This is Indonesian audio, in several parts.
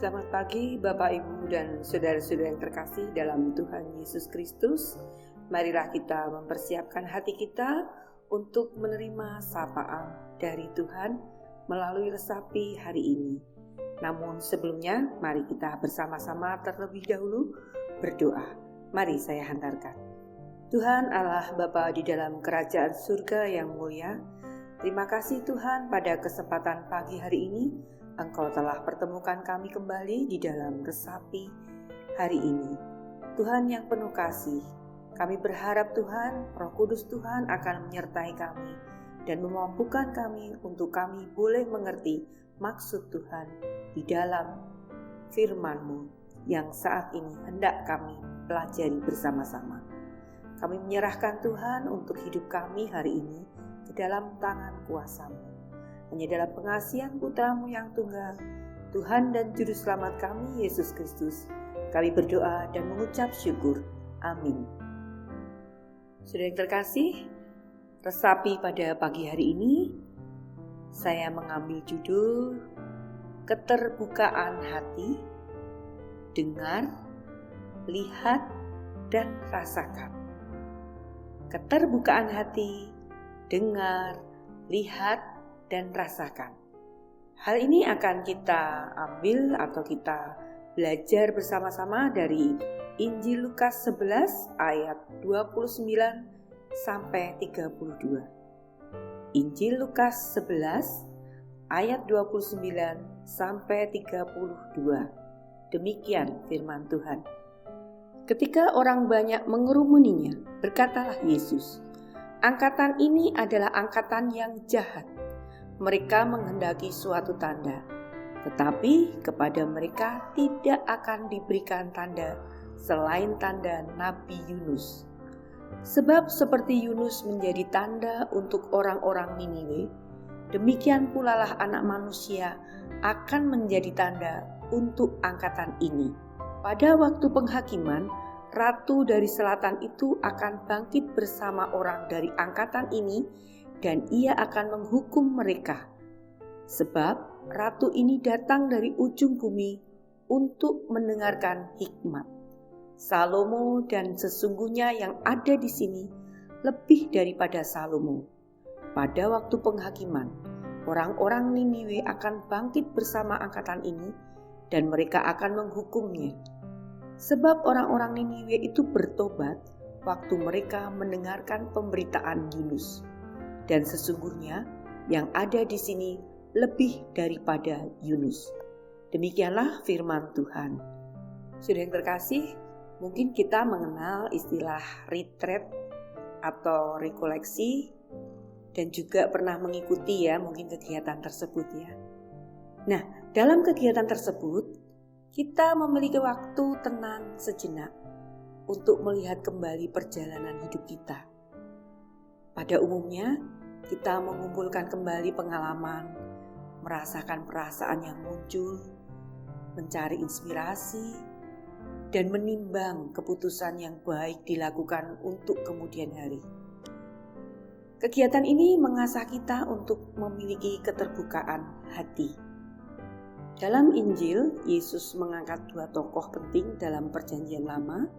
Selamat pagi Bapak Ibu dan saudara-saudara yang terkasih dalam Tuhan Yesus Kristus. Marilah kita mempersiapkan hati kita untuk menerima sapaan dari Tuhan melalui resapi hari ini. Namun sebelumnya mari kita bersama-sama terlebih dahulu berdoa. Mari saya hantarkan. Tuhan Allah Bapa di dalam kerajaan surga yang mulia, terima kasih Tuhan pada kesempatan pagi hari ini Engkau telah pertemukan kami kembali di dalam resapi hari ini. Tuhan yang penuh kasih, kami berharap Tuhan, Roh Kudus Tuhan akan menyertai kami dan memampukan kami untuk kami boleh mengerti maksud Tuhan di dalam firman-Mu yang saat ini hendak kami pelajari bersama-sama. Kami menyerahkan Tuhan untuk hidup kami hari ini ke dalam tangan kuasa-Mu. Hanya dalam pengasihan Putra-Mu yang tunggal, Tuhan dan Juru Selamat kami, Yesus Kristus, kami berdoa dan mengucap syukur. Amin. Saudara yang terkasih, resapi pada pagi hari ini, saya mengambil judul Keterbukaan Hati, Dengar, Lihat, dan Rasakan. Keterbukaan hati, dengar, lihat, dan rasakan. Hal ini akan kita ambil atau kita belajar bersama-sama dari Injil Lukas 11 ayat 29 sampai 32. Injil Lukas 11 ayat 29 sampai 32. Demikian firman Tuhan. Ketika orang banyak mengerumuninya, berkatalah Yesus, "Angkatan ini adalah angkatan yang jahat. Mereka menghendaki suatu tanda, tetapi kepada mereka tidak akan diberikan tanda selain tanda Nabi Yunus. Sebab seperti Yunus menjadi tanda untuk orang-orang Niniwe, demikian pula lah Anak Manusia akan menjadi tanda untuk angkatan ini. Pada waktu penghakiman, ratu dari selatan itu akan bangkit bersama orang dari angkatan ini, dan ia akan menghukum mereka. Sebab ratu ini datang dari ujung bumi untuk mendengarkan hikmat. Salomo dan sesungguhnya yang ada di sini lebih daripada Salomo. Pada waktu penghakiman, orang-orang Niniwe akan bangkit bersama angkatan ini dan mereka akan menghukumnya. Sebab orang-orang Niniwe itu bertobat waktu mereka mendengarkan pemberitaan Yunus. Dan sesungguhnya yang ada di sini lebih daripada Yunus." Demikianlah firman Tuhan. Saudara yang terkasih, mungkin kita mengenal istilah retreat atau rekoleksi dan juga pernah mengikuti mungkin kegiatan tersebut Nah, dalam kegiatan tersebut kita memiliki waktu tenang sejenak untuk melihat kembali perjalanan hidup kita. Pada umumnya, kita mengumpulkan kembali pengalaman, merasakan perasaan yang muncul, mencari inspirasi, dan menimbang keputusan yang baik dilakukan untuk kemudian hari. Kegiatan ini mengasah kita untuk memiliki keterbukaan hati. Dalam Injil, Yesus mengangkat dua tokoh penting dalam Perjanjian Lama,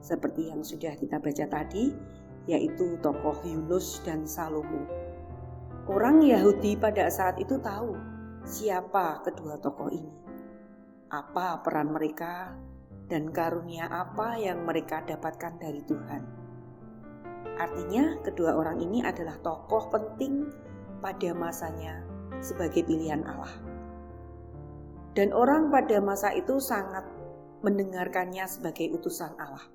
seperti yang sudah kita baca tadi, yaitu tokoh Yunus dan Salomo. Orang Yahudi pada saat itu tahu siapa kedua tokoh ini, apa peran mereka, dan karunia apa yang mereka dapatkan dari Tuhan. Artinya, kedua orang ini adalah tokoh penting pada masanya sebagai pilihan Allah. Dan orang pada masa itu sangat mendengarkannya sebagai utusan Allah.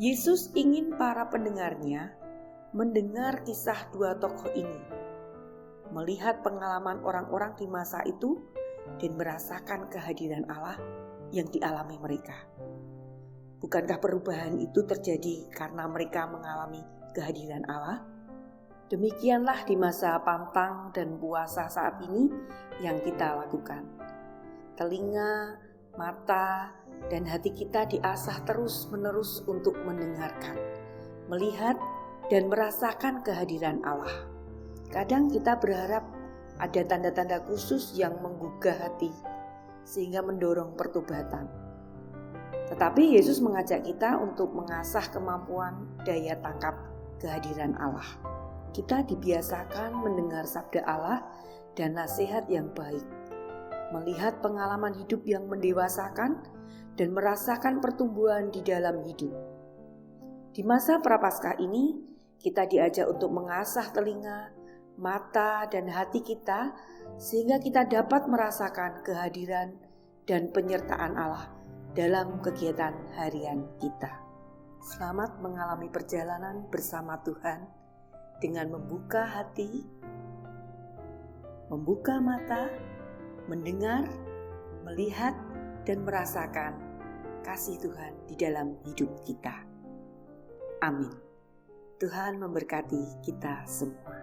Yesus ingin para pendengarnya mendengar kisah dua tokoh ini, melihat pengalaman orang-orang di masa itu dan merasakan kehadiran Allah yang dialami mereka. Bukankah perubahan itu terjadi karena mereka mengalami kehadiran Allah? Demikianlah di masa pantang dan puasa saat ini yang kita lakukan. Telinga, mata, dan hati kita diasah terus-menerus untuk mendengarkan, melihat, dan merasakan kehadiran Allah. Kadang kita berharap ada tanda-tanda khusus yang menggugah hati, sehingga mendorong pertobatan. Tetapi Yesus mengajak kita untuk mengasah kemampuan daya tangkap kehadiran Allah. Kita dibiasakan mendengar sabda Allah dan nasihat yang baik, melihat pengalaman hidup yang mendewasakan, dan merasakan pertumbuhan di dalam hidup. Di masa Prapaskah ini, kita diajak untuk mengasah telinga, mata, dan hati kita, sehingga kita dapat merasakan kehadiran dan penyertaan Allah dalam kegiatan harian kita. Selamat mengalami perjalanan bersama Tuhan dengan membuka hati, membuka mata, mendengar, melihat, dan merasakan kasih Tuhan di dalam hidup kita. Amin. Tuhan memberkati kita semua.